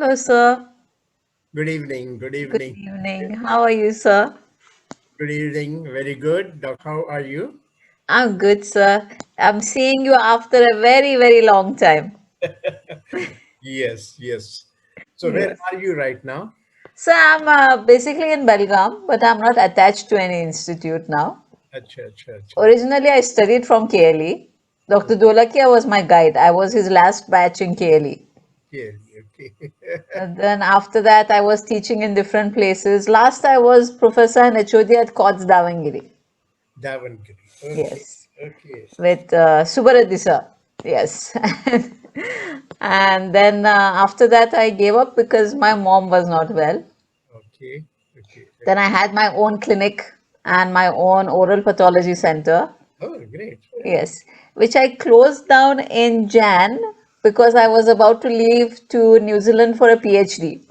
Hello, sir. Good evening. Good Good evening. evening. How are you, sir? Good evening. Very good. Doc, how are you? I'm good, sir. I'm seeing you after a very, very long time. Yes, yes. So where Yes. are you right now? So I'm basically in Belgaum, but I'm not attached to any institute now. Acha, acha, acha. Originally, I studied from KLE. Dr. Dolakia was my guide. I was his last batch in KLE. Okay, okay. And then after that, I was teaching in different places. Last, I was professor and HOD at Cots Davangiri. Davangere. Okay, Yes. okay, With Subaradisa. Yes. And then after that, I gave up because my mom was not well. okay, okay. Then I had my own clinic and my own oral pathology center. Oh, great. Yes, which I closed down in Jan because I was about to leave to New Zealand for a PhD.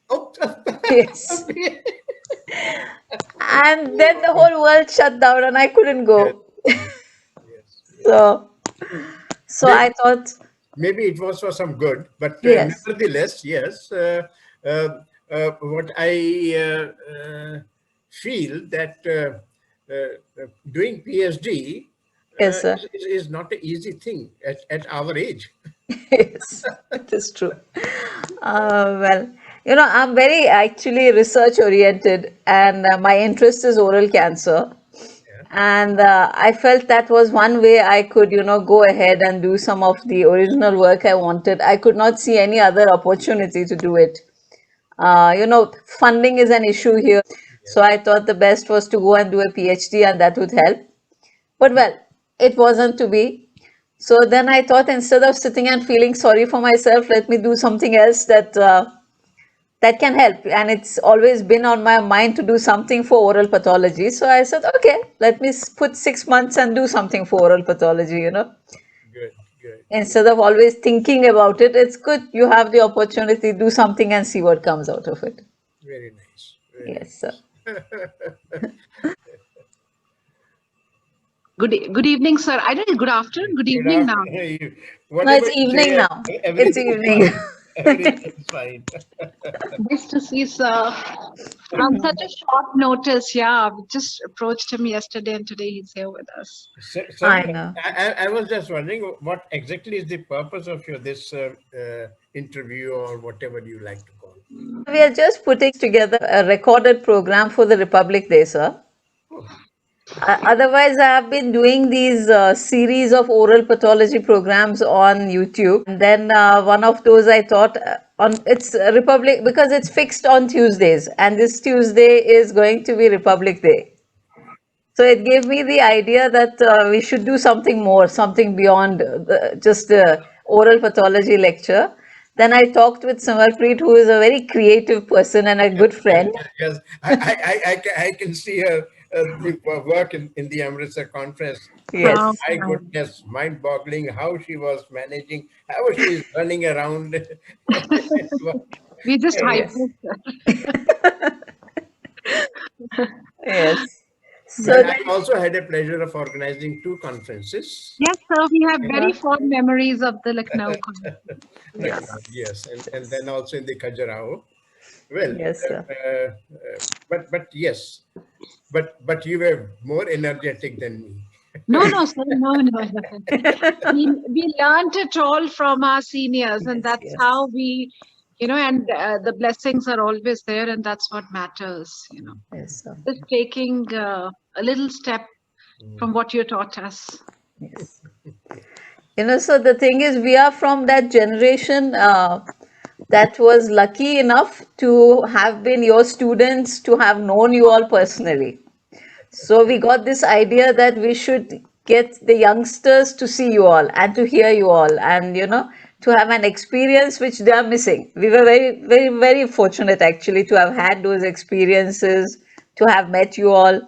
Oh, Yes. And then the whole world shut down and I couldn't yes, go. yes, yes, yes. So, so Maybe, I thought, maybe it was for some good, but yes, nevertheless, yes. What I feel that doing PhD yes, sir. is not an easy thing at our age. Yes, it is true. Well, I'm very actually research oriented, and my interest is oral cancer. Yeah, And I felt that was one way I could, go ahead and do some of the original work I wanted. I could not see any other opportunity to do it. Funding is an issue here. So yes. I thought the best was to go and do a PhD, and that would help. But well, it wasn't to be. So then I thought instead of sitting and feeling sorry for myself, let me do something else that can help. And it's always been on my mind to do something for oral pathology. So I said, okay, let me put 6 months and do something for oral pathology. Good, good, good. Instead of always thinking about it, it's good you have the opportunity to do something and see what comes out of it. Very nice, very Yes, sir. nice. Good evening, sir. I did good afternoon, good Good evening now. afternoon. No, Whatever it's you evening say, now. It's everything is evening. fine. Everything is fine. Nice to see, sir. On such a short notice, yeah, we just approached him yesterday and today he's here with us. I Samir, know. I was just wondering what exactly is the purpose of your this interview or whatever you like to call. We are just putting together a recorded program for the Republic Day, sir. Oh, Otherwise, I have been doing these series of oral pathology programs on YouTube, and then one of those I thought on it's Republic because it's fixed on Tuesdays, and this Tuesday is going to be Republic Day. So it gave me the idea that we should do something more, something beyond just the oral pathology lecture. Then I talked with Samarpreet, who is a very creative person and a good yes, friend. yes. I can see her the work in the Amritsar conference. How Yes. My goodness, mind-boggling how she was managing, how she is running around. we just hype Yes. it. Yes. So Well, then, I also had a pleasure of organizing two conferences. Yes, sir, we have very uh, fond memories of the Lucknow conference. yes, Yes, and yes, then also in the Khajuraho. Well, yes, sir. but yes, but you were more energetic than me. No, sir, no. We learned it all from our seniors, and Yes, that's yes, how and the blessings are always there, and that's what matters. yes, sir. Just taking a little step from what you taught us. Yes. So the thing is, we are from that generation that was lucky enough to have been your students, to have known you all personally. So we got this idea that we should get the youngsters to see you all and to hear you all and, to have an experience which they are missing. We were very, very, very fortunate actually to have had those experiences, to have met you all.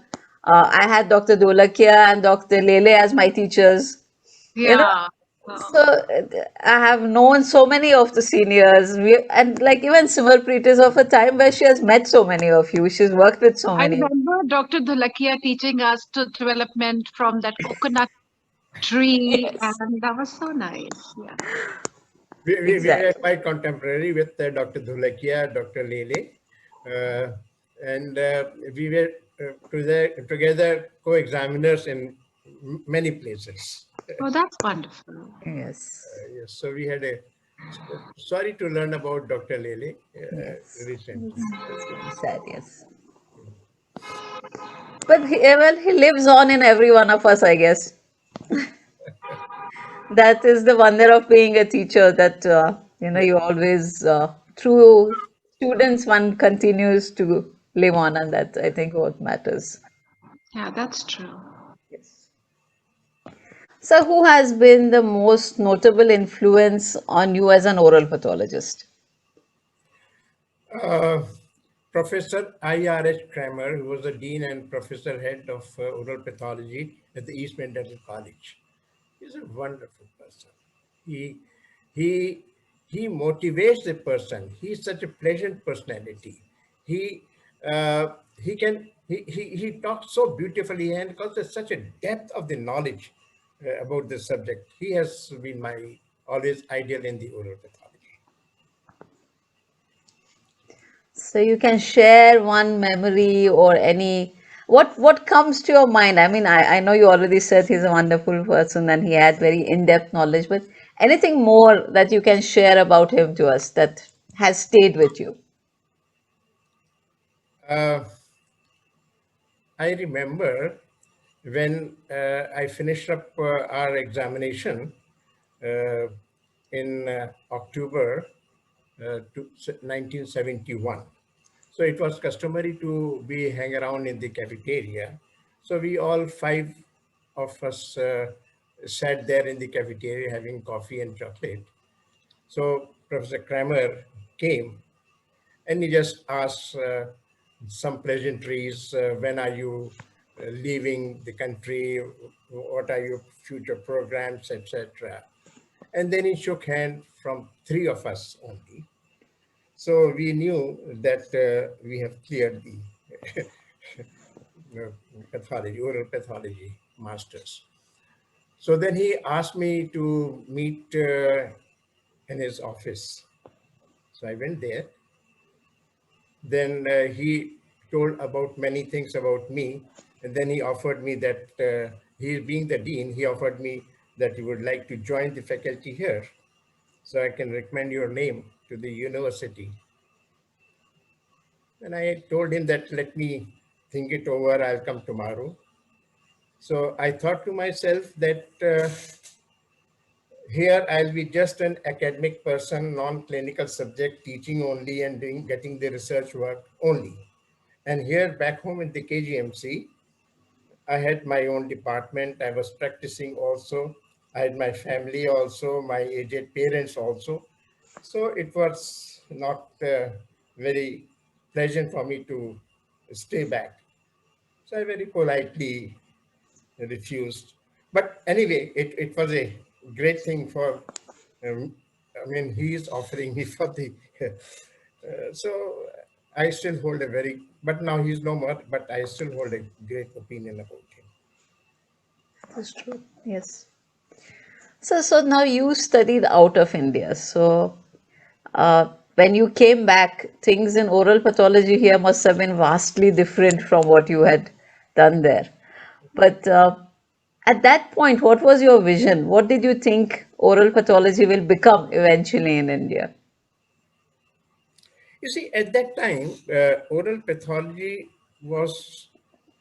I had Dr. Dolakia and Dr. Lele as my teachers. You know, Yeah. so I have known so many of the seniors, and like even Simarpreet is of a time where she has met so many of you. She's worked with so I many. remember Dr. Dholakia teaching us to development from that coconut tree, Yes. and that was so nice. Yeah. we were Exactly. quite contemporary with Dr. Dhulakia, Dr. Lele, uh, and we were together co-examiners in many places. Oh, that's wonderful. Yes. Yes, so we had a sorry to learn about Dr. Lele Yes. recently. It's very sad, yes. But well, he lives on in every one of us, I guess. That is the wonder of being a teacher, that Yeah. you always through students one continues to live on, and that's, I think, what matters. Yeah, that's true. Yes. So who has been the most notable influence on you as an oral pathologist? Uh, Professor I.R.H. Kramer, who was the dean and professor head of oral pathology at the Eastman Dental College. He's a wonderful person. He he he motivates the person. He's such a pleasant personality. He he talks so beautifully and because there's such a depth of the knowledge about the subject. He has been my always ideal in the oral pathology. So you can share one memory or any, what comes to your mind? I mean, I know you already said he's a wonderful person and he had very in-depth knowledge, but anything more that you can share about him to us that has stayed with you? Uh, I remember when I finished up our examination uh, in October 1971. So it was customary to be hang around in the cafeteria. So we all five of us sat there in the cafeteria having coffee and chocolate. So Professor Kramer came and he just asked some pleasantries. When are you leaving the country? What are your future programs, etc. And then he shook hand from three of us only. So we knew that we have cleared the pathology, oral pathology masters. So then he asked me to meet in his office. So I went there. Then he told about many things about me. And then he offered me that he being the dean, he offered me that he would like to join the faculty here. So I can recommend your name to the university. And I told him that let me think it over, I'll come tomorrow. So I thought to myself that here I'll be just an academic person, non-clinical subject, teaching only and getting the research work only. And here back home in the KGMC, I had my own department. I was practicing also. I had my family also, my aged parents also. So it was not very pleasant for me to stay back. So I very politely refused. But anyway, it was a great thing for, I mean, he is offering me for the, so I still hold a very, but now he's no more, but I still hold a great opinion about him. That's true. Yes. So now you studied out of India. So when you came back, things in oral pathology here must have been vastly different from what you had done there. But at that point, what was your vision? What did you think oral pathology will become eventually in India? You see, at that time, oral pathology was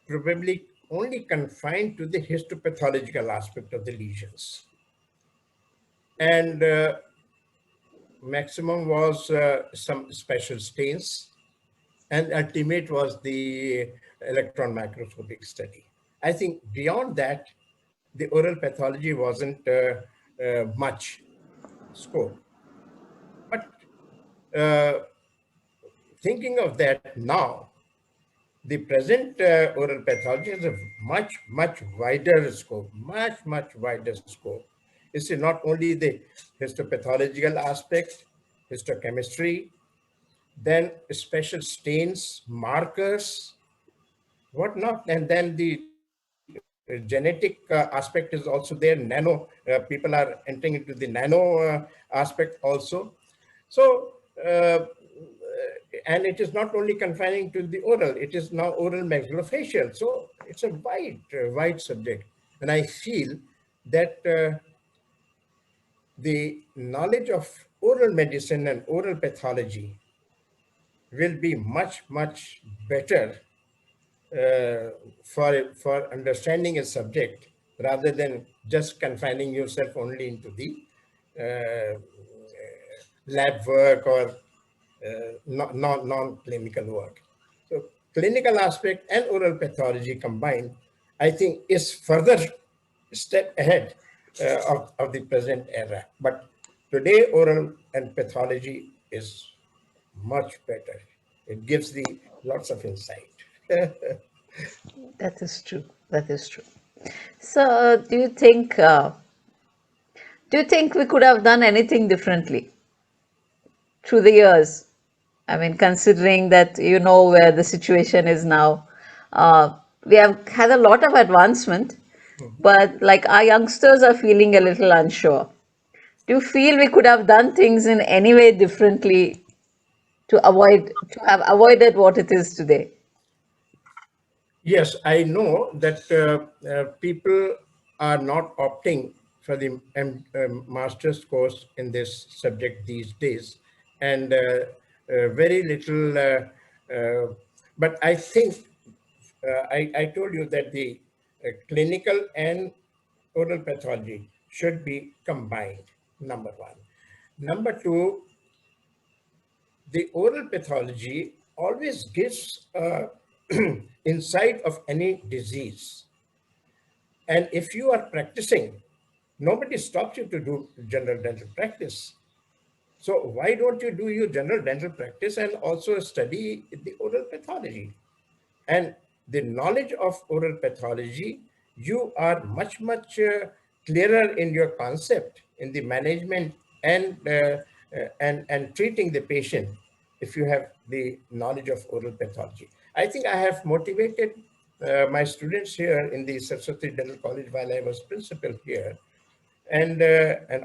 probably only confined to the histopathological aspect of the lesions. And maximum was some special stains, and ultimate was the electron microscopic study. I think beyond that, the oral pathology wasn't much scope. But uh, thinking of that now, the present oral pathology has a much wider scope, much wider scope. It's not only the histopathological aspect, histochemistry, then special stains, markers, whatnot, and then the genetic aspect is also there. Nano, people are entering into the nano aspect also. So, and it is not only confining to the oral, it is now oral maxillofacial. So it's a wide subject. And I feel that the knowledge of oral medicine and oral pathology will be much, much better for understanding a subject rather than just confining yourself only into the lab work or non-clinical work. So clinical aspect and oral pathology combined, I think, is further step ahead of the present era. But today, oral and pathology is much better. It gives the lots of insight. That is true. That is true. So, do you think we could have done anything differently through the years? I mean, considering that you know where the situation is now, we have had a lot of advancement, but like our youngsters are feeling a little unsure. Do you feel we could have done things in any way differently to have avoided what it is today? Yes, I know that people are not opting for the master's course in this subject these days, and very little. But I think I told you that the clinical and oral pathology should be combined. Number one. Number two, the oral pathology always gives insight of any disease. And if you are practicing, nobody stops you to do general dental practice. So why don't you do your general dental practice and also study the oral pathology? And the knowledge of oral pathology, you are much, much clearer in your concept in the management and and treating the patient if you have the knowledge of oral pathology. I think I have motivated my students here in the Saraswati Dental College while I was principal here, and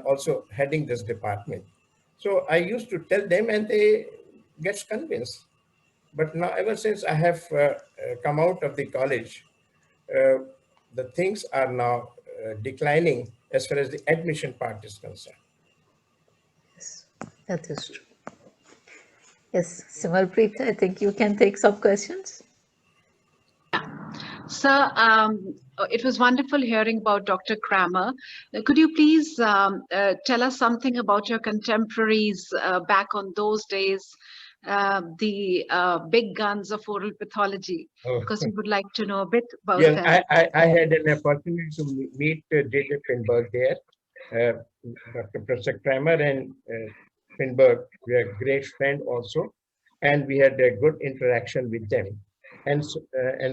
also heading this department. So I used to tell them, and they gets convinced. But now, ever since I have come out of the college, uh, the things are now declining as far as the admission part is concerned. Yes, that is true. Yes, Simalpreet, I think you can take some questions. Sir, it was wonderful hearing about Dr. Kramer. Could you please tell us something about your contemporaries back on those days, the big guns of oral pathology? Oh. Because we would like to know a bit about Yes, them. I had an opportunity to meet J.J. Finberg there. Dr. Professor Kramer and Finberg were a great friend also, and we had a good interaction with them. And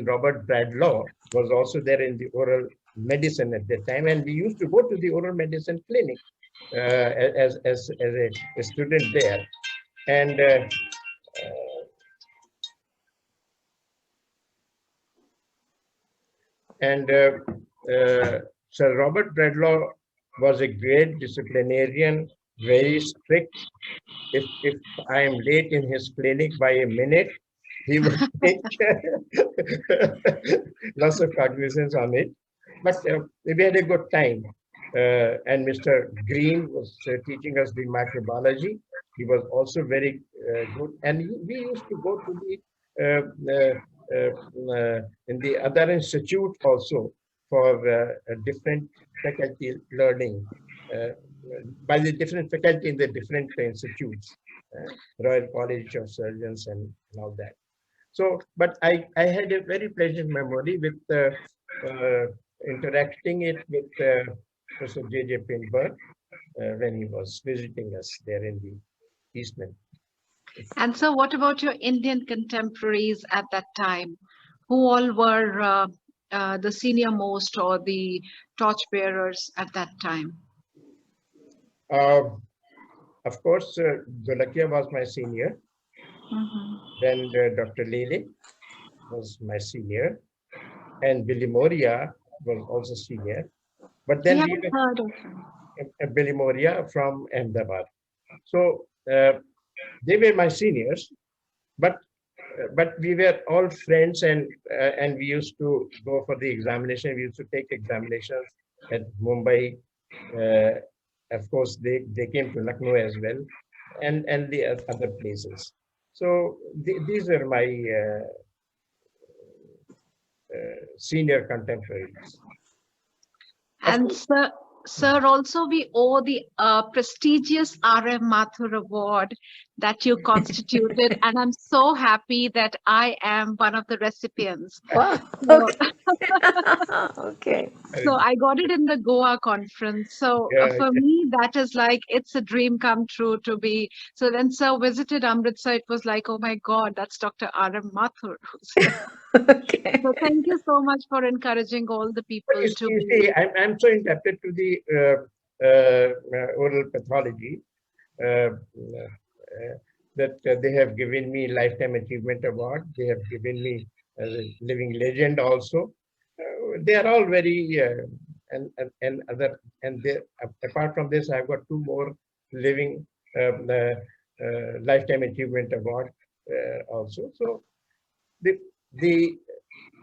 Robert Bradlaugh was also there in the oral medicine at that time, and we used to go to the oral medicine clinic as a student there. And And Sir Robert Bradlaugh was a great disciplinarian, very strict. If I am late in his clinic by a minute, he would take lots of cognizance on it. But we had a good time. And Mr. Green was teaching us the microbiology. He was also very good. And we used to go to the in the other institute also for different faculty learning by the different faculty in the different institutes, Royal College of Surgeons and all that. So, but I had a very pleasant memory with interacting it with Professor J.J. Finberg when he was visiting us there in the Eastman. And so, what about your Indian contemporaries at that time? Who all were the senior most or the torchbearers at that time? Of course, Dholakia was my senior. Then Dr. Lele was my senior. And Billy Moria was also senior. But We then we haven't heard of him. were Billy Moria from Ahmedabad. So they were my seniors, but we were all friends, and we used to go for the examination. We used to take examinations at Mumbai. Uh, of course, they came to Lucknow as well, and the other places. So these were my senior contemporaries. Of And course, sir, also we owe the prestigious R.M. Mathur Award that you constituted, and I'm so happy that I am one of the recipients. Wow. So, Okay. very so good. I got it in the Goa conference. So Yeah, for me, that is like it's a dream come true to be. So when sir visited Amritsar, it was like, oh my God, that's Dr. R.M. Mathur who's here. Okay. So thank you so much for encouraging all the but people to you be. see, I'm so indebted to the oral pathology uh, that they have given me Lifetime Achievement Award. They have given me Living Legend also. They are all very and other, and they, apart from this, I've got two more Living Lifetime Achievement Award also. So the the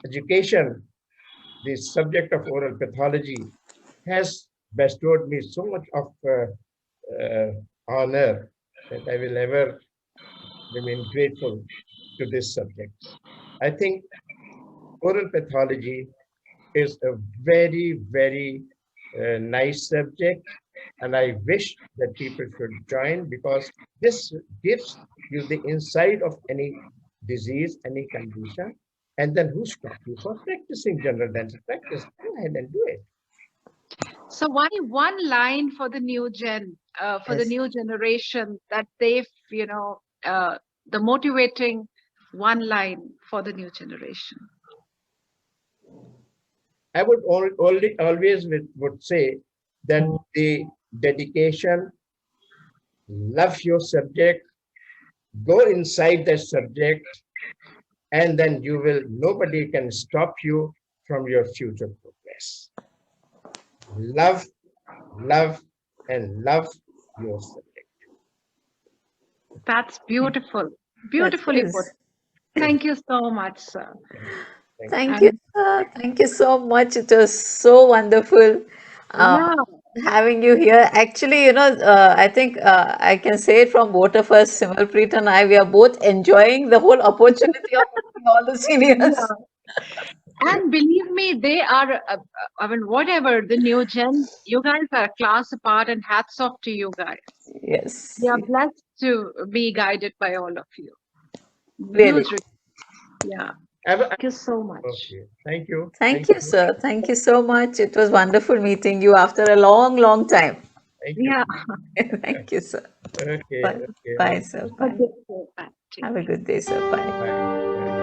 education, the subject of oral pathology, has bestowed me so much of honor that I will ever remain grateful to this subject. I think oral pathology is a very, very nice subject, and I wish that people should join, because this gives you the insight of any disease, any condition, and then who stopped you for practicing general dental practice? Go ahead and do it. So why one line for the new for the Yes. new generation that they've, the motivating one line for the new generation. I would only always would say that the dedication, love your subject, go inside that subject, and then you will, nobody can stop you from your future progress. Love, love, and love your subject. That's beautiful. That Beautifully put. is. Thank you so much, sir. Thank you. Thank you, And sir. Thank you so much. It was so wonderful uh, yeah, having you here. Actually, I think I can say it from both of us, Simalpreet and I, we are both enjoying the whole opportunity of meeting all the seniors. yeah. And believe me, they are, I mean, whatever the new gen, you guys are a class apart, and hats off to you guys. We Yes, are blessed to be guided by all of you. really. Huge, yeah. I, Thank you so much. okay. Thank you. Thank Thank you, you. sir. Thank you so much. It was wonderful meeting you after a long, long time. Thank you. Yeah. Thank you, sir. Okay. Bye. Okay. Bye, All sir. Have a Bye. good day. Bye. Take Have a care. good day, sir. Bye. right. Bye.